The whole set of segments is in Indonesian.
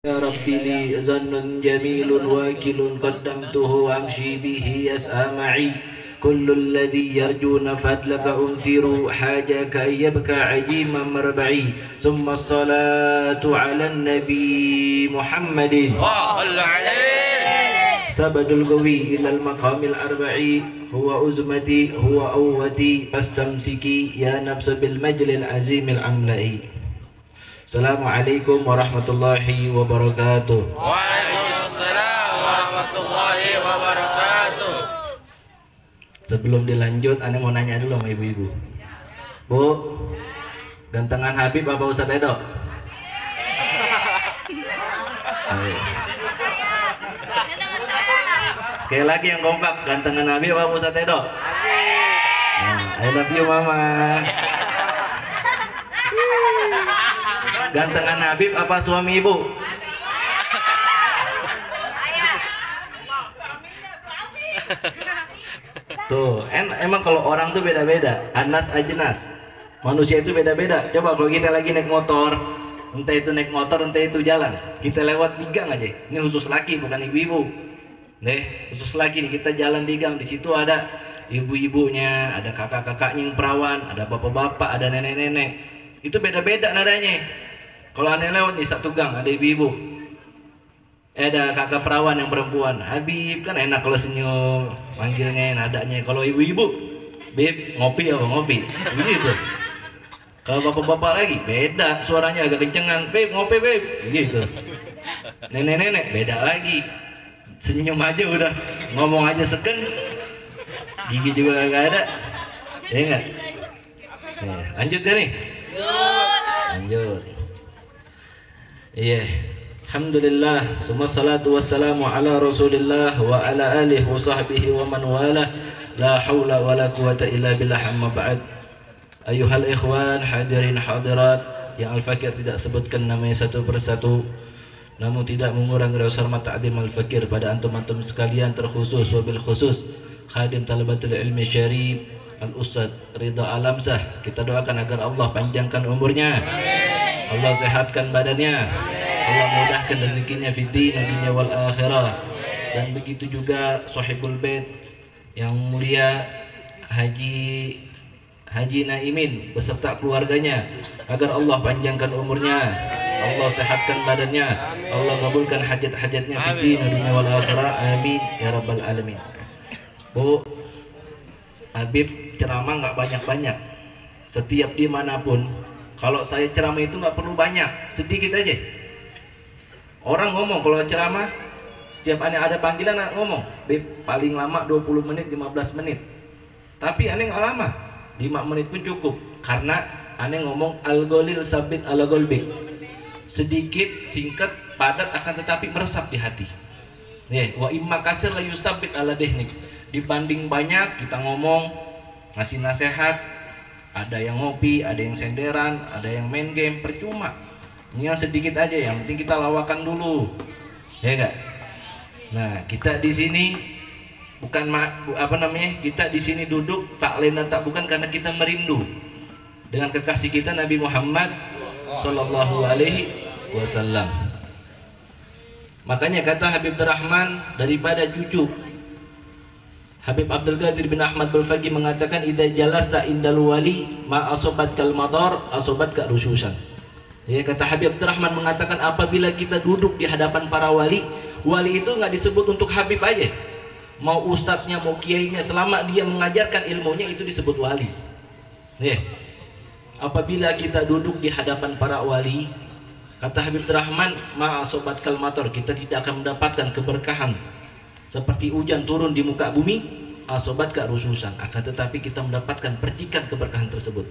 يا رب لي ظن جميل واكل قدمته وامشي به يسعى معي كل الذي يرجون فضلك أنذر حاجك أن يبكى عجيما مربعي ثم الصلاة على النبي محمد سبد القوي إلى المقام الأربعي هو أزمتي هو أوتي فاستمسكي يا نفس بالمجل العظيم الأملئي. Assalamualaikum warahmatullahi wabarakatuh. Waalaikumsalam warahmatullahi wabarakatuh. Sebelum dilanjut, Ane mau nanya dulu sama ibu-ibu. Bu, gantengan Habib apa Ustadz Edo? Ayo. Sekali lagi yang kompak, gantengan Habib apa Ustadz Edo? I love you mama. Gantengan Habib apa suami ibu? Tuh, emang kalau orang tuh beda-beda, anas ajnas. Manusia itu beda-beda. Coba kalau kita lagi naik motor, entah itu naik motor, entah itu jalan, kita lewat di gang aja. Ini khusus laki, bukan ibu-ibu. Khusus laki nih, kita jalan di gang. Di situ ada ibu-ibunya, ada kakak-kakaknya yang perawan, ada bapak-bapak, ada nenek-nenek. Itu beda-beda nadanya. Kalau aneh lewat nih satu gang ada ibu-ibu, ada kakak perawan yang perempuan, Habib kan enak kalau senyum, manggilnya nadanya. Kalau ibu-ibu, Bib ngopi ya ngopi, begitu. Kalau bapak-bapak lagi beda, suaranya agak kencengan, Bib ngopi Bib, begitu. Nenek-nenek beda lagi, senyum aja udah, ngomong aja seken, gigi juga gak ada, ya enggak? Lanjut ya nih. Lanjut. Iya, alhamdulillah, summa salatu wassalamu ala rasulillah wa ala alihi wa sahbihi wa man wala, la hawla wa la quwata illa billah, amma ba'd. Ayuhal ikhwan hadirin hadirat, yang Al-Fakir tidak sebutkan namanya satu persatu, namun tidak mengurangi rasa hormat ta'zim Al-Fakir pada antum-antum sekalian, terkhusus wabil khusus khadim talabatul ilmi syarif Al-Ustaz Ridha Alamsah. Kita doakan agar Allah panjangkan umurnya, Allah sehatkan badannya, Allah mudahkan rezekinya fid-din dunya wal akhirah. Dan begitu juga sahibul bait yang mulia Haji Naimin beserta keluarganya, agar Allah panjangkan umurnya, Allah sehatkan badannya, Allah kabulkan hajat-hajatnya fid-din dunya wal akhirah, amin ya rabbal alamin. Bu, Habib ceramah nggak banyak-banyak, setiap dimanapun. Kalau saya ceramah itu nggak perlu banyak, sedikit aja. Orang ngomong kalau ceramah, setiap aneh ada panggilan ngomong, Bib, paling lama 20 menit, 15 menit. Tapi aneh nggak lama, 5 menit pun cukup. Karena aneh ngomong al-ghalil sabit ala golbik, sedikit, singkat, padat, akan tetapi meresap di hati. Wa imma kasir la yusabit ala dehnik. Dibanding banyak kita ngomong, ngasih nasihat, ada yang ngopi, ada yang senderan, ada yang main game, percuma. Ini yang sedikit aja, yang penting kita lawakan dulu, ya enggak? Nah, kita di sini bukan kita di sini duduk tak lain dan tak bukan karena kita merindu dengan kekasih kita Nabi Muhammad Sallallahu Alaihi Wasallam. Makanya kata Habib Rahman, daripada cucu Habib Abdul Qadir bin Ahmad Al-Faqih mengatakan, idza jalasta indal wali ma asobat kal madar asobat ka rususan. Ya, kata Habib Abdul Rahman mengatakan, apabila kita duduk di hadapan para wali, wali itu nggak disebut untuk Habib aja, mau ustadznya, mau kiainya, selama dia mengajarkan ilmunya itu disebut wali. Ya, apabila kita duduk di hadapan para wali, kata Habib Abdul Rahman, ma asobat kal madar, kita tidak akan mendapatkan keberkahan seperti hujan turun di muka bumi, asobat ka rususan, akan tetapi kita mendapatkan percikan keberkahan tersebut.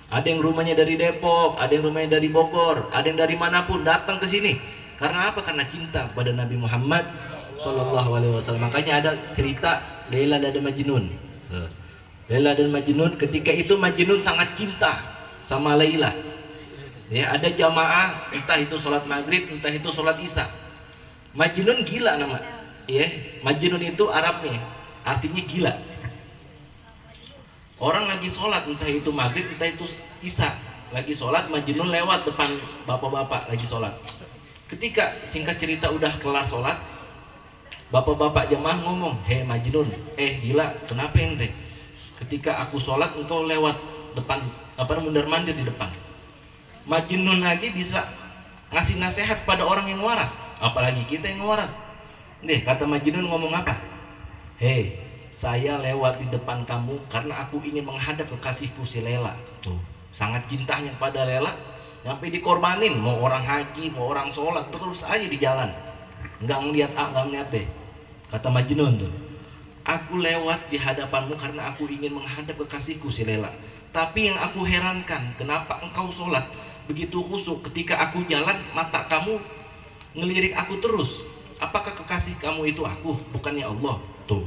Ada yang rumahnya dari Depok, ada yang rumahnya dari Bogor, ada yang dari manapun datang ke sini. Karena apa? Karena cinta kepada Nabi Muhammad Sallallahu Alaihi Wasallam. Makanya ada cerita Laila dan Majnun. Laila dan Majnun, ketika itu Majnun sangat cinta sama Laila. Ya, ada jamaah, entah itu sholat maghrib, entah itu sholat isya. Majnun gila nama. Ya, Majnun itu Arabnya, artinya gila. Orang lagi sholat, entah itu maghrib, entah itu isya, lagi sholat, Majnun lewat depan bapak-bapak lagi sholat. Ketika singkat cerita udah kelar sholat, bapak-bapak jemaah ngomong, "Hei Majnun, gila, kenapa ente? Ketika aku sholat engkau lewat depan, mundar-mandir di depan." Majnun lagi bisa ngasih nasihat pada orang yang waras, apalagi kita yang waras. Nih, kata Majnun ngomong apa? "Hei, saya lewat di depan kamu karena aku ingin menghadap kekasihku si Lela." Tuh, sangat cintanya pada Lela, sampai dikorbanin, mau orang haji, mau orang sholat, terus aja di jalan, nggak ngeliat A, nggak ngeliat B. Kata Majnun tuh, "Aku lewat di hadapanmu karena aku ingin menghadap kekasihku si Lela. Tapi yang aku herankan, kenapa engkau sholat begitu khusyuk, ketika aku jalan mata kamu ngelirik aku terus? Apakah kekasih kamu itu aku, bukannya Allah?" Tuh,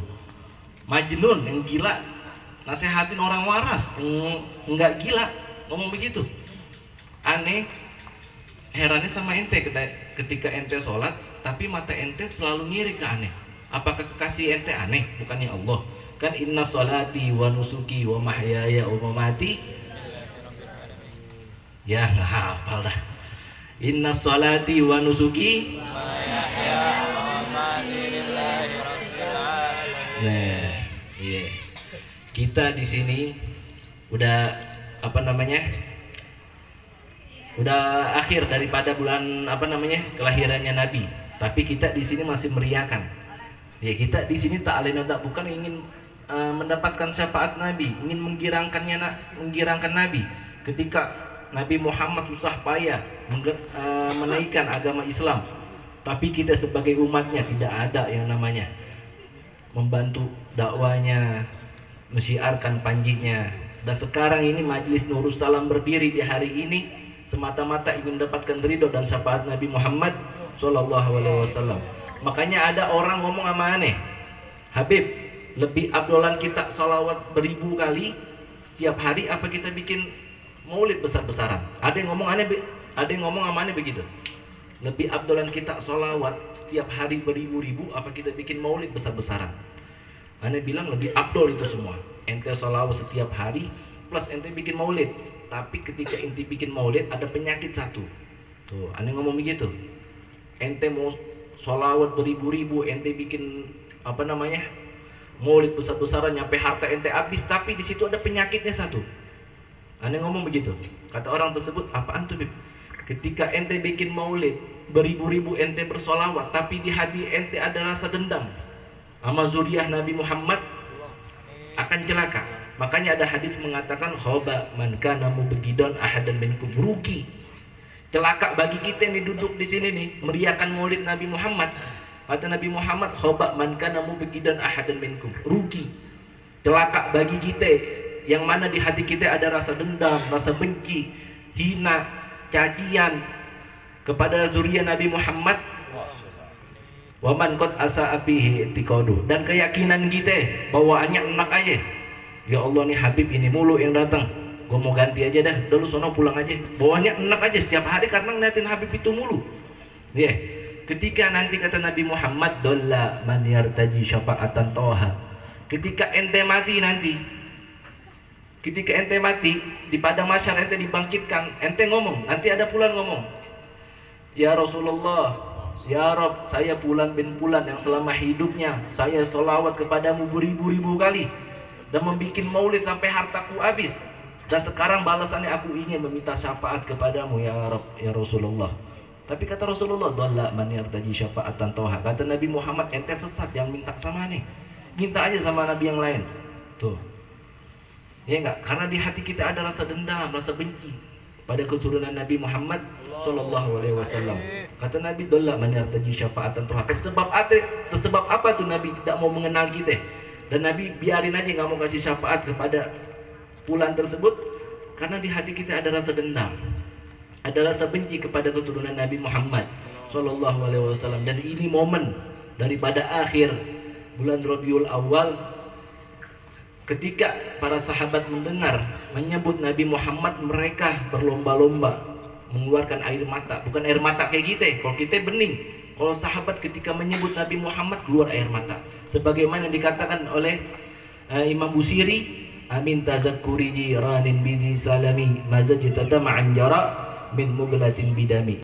Majnun yang gila nasehatin orang waras yang nggak gila ngomong begitu. Aneh, herannya sama ente ketika ente sholat tapi mata ente selalu ngirik ke aneh. Apakah kekasih ente aneh, bukannya Allah? Kan inna sholati wa nusuki wa mahyaya wa mamati, ya nggak hafal dah. Inna sholati wa nusuki. Nah, iya. Kita di sini udah udah akhir daripada bulan kelahirannya Nabi. Tapi kita di sini masih meriahkan. Ya, kita di sini ta'alina tak bukan ingin mendapatkan syafaat Nabi, ingin menggirangkan Nabi. Ketika Nabi Muhammad susah payah menaikkan agama Islam, tapi kita sebagai umatnya tidak ada yang namanya membantu dakwanya, menyiarkan panjinya. Dan sekarang ini Majelis Nurus Salam berdiri di hari ini semata-mata ingin mendapatkan ridho dan syafaat Nabi Muhammad SAW. Makanya ada orang ngomong sama aneh, "Habib, lebih abdolan kita salawat beribu kali setiap hari apa kita bikin maulid besar-besaran?" Ada yang ngomong sama aneh begitu. "Lebih abdolan kita salawat setiap hari beribu-ribu apa kita bikin maulid besar-besaran?" Aneh bilang lebih abdol itu semua. Ente salawat setiap hari plus ente bikin maulid. Tapi ketika ente bikin maulid ada penyakit satu. Tuh, aneh ngomong begitu. Ente mau sholawat beribu-ribu, ente bikin maulid besar-besaran nyampe harta ente habis, tapi di situ ada penyakitnya satu. Aneh ngomong begitu. Kata orang tersebut, "Apaan tuh, Bib?" "Ketika ente bikin maulid beribu-ribu ente bersolawat, tapi di hati ente ada rasa dendam sama zuriyah Nabi Muhammad, akan celaka." Makanya ada hadis mengatakan, "Khoba man kana mubghidan ahadan minkum," rugi, celaka bagi kita yang duduk di sini nih meriahkan maulid Nabi Muhammad. Kata Nabi Muhammad, "Khoba man kana mubghidan ahadan minkum," rugi, celaka bagi kita yang mana di hati kita ada rasa dendam, rasa benci, hina, cacian kepada zuriyah Nabi Muhammad. Waman qad asa fihi i'tiqadu, dan keyakinan kita bawaannya enak aja. Ya Allah, nih Habib ini mulu yang datang, gue mau ganti aja dah, dulu sono pulang aja. Bawaannya enak aja setiap hari karena ngeliatin Habib itu mulu. Ya, ketika nanti kata Nabi Muhammad, "Dolla man yartaji syafa'atan toha." Ketika ente mati nanti, ketika ente mati di padang mahsyar, ente dibangkitkan, ente ngomong, nanti ada Fulan ngomong, "Ya Rasulullah, ya Rob, saya Fulan bin Fulan yang selama hidupnya saya sholawat kepadamu beribu-ribu kali dan membuat maulid sampai hartaku habis, dan sekarang balasannya aku ingin meminta syafaat kepadamu ya Rob, ya Rasulullah." Tapi kata Rasulullah, "Dhalla man yartaji syafa'atan toha." Kata Nabi Muhammad, ente sesat, yang minta sama nih, minta aja sama Nabi yang lain. Tuh, ya enggak? Karena di hati kita ada rasa dendam, rasa benci pada keturunan Nabi Muhammad SAW. Kata Nabi, "Dhalla man yartaji syafa'atan toha." Tersebab apa tuh Nabi tidak mau mengenal kita? Dan Nabi biarin aja nggak mau kasih syafaat kepada Fulan tersebut karena di hati kita ada rasa dendam, ada rasa benci kepada keturunan Nabi Muhammad SAW. Dan ini momen daripada akhir bulan Rabiul Awal, ketika para sahabat mendengar menyebut Nabi Muhammad, mereka berlomba-lomba mengeluarkan air mata. Bukan air mata kayak kita, kalau kita bening. Kalau sahabat ketika menyebut Nabi Muhammad keluar air mata. Sebagaimana dikatakan oleh Imam Busiri, "Amin tazakkuri jiranin bizi salami mazajta dam'an jara min muglatin bidami."